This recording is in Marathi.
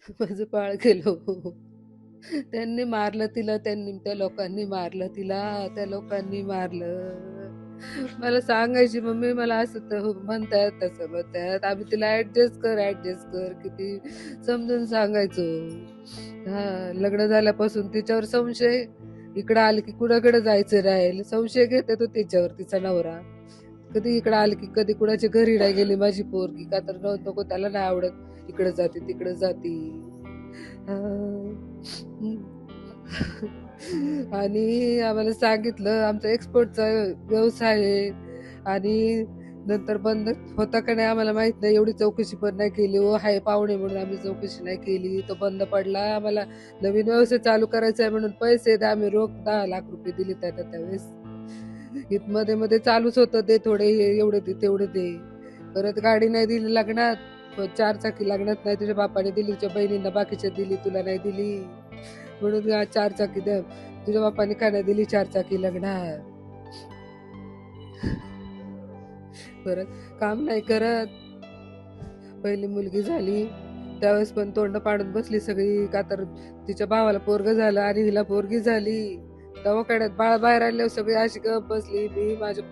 माझं बाळ गेलं हो. त्यांनी मारलं तिला, त्या लोकांनी मारलं तिला, त्या लोकांनी मारलं. मला सांगायची, "मम्मी मला असं म्हणतायत, तसं म्हणतायत." आम्ही तिला ॲडजस्ट कर, ॲडजस्ट कर, किती समजून सांगायचो. हां, लग्न झाल्यापासून तिच्यावर संशय, इकडं आली की कुणाकडे जायचं राहील, संशय घेते तो तिच्यावर तिचा नवरा. कधी इकडं आली की कधी कुणाच्या घरी नाही गेली माझी पोरगी, का तर नको त्याला नाही आवडत, इकडं जाते, तिकडं जाती. हां. हं. आणि आम्हाला सांगितलं आमचा एक्सपोर्टचा व्यवसाय आहे आणि नंतर बंद होता का नाही आम्हाला माहीत नाही. एवढी चौकशी पण नाही केली. हो, हाय पाहुणे म्हणून आम्ही चौकशी नाही केली. तो बंद पडला. आम्हाला नवीन व्यवसाय चालू करायचा आहे म्हणून पैसे द्या. आम्ही रोख ₹10,00,000 दिले त्याला त्यावेळेस. मध्ये-मध्ये चालूच होतं, दे थोडे, एवढे दे, तेवढे दे. परत गाडी नाही दिली लग्नात. 4 चाकी लग्नात नाही तुझ्या बापाने दिली, तुझ्या बहिणींना बाकीच्या दिली, तुला नाही दिली. म्हणून 4 चाकी द्या. तुझ्या बापाने का नाही दिली 4 चाकी लग्नात. परत काम नाही करत. पहिली मुलगी झाली, त्यावेळेस पण तोंड पाडून बसली सगळी. का तर तिच्या भावाला पोरगं झालं आणि हिला पोरगी झाली. दवाखान्यात बाळ बाहेर आणल्यावर सगळी अशी गप्प बसली. मी माझ्या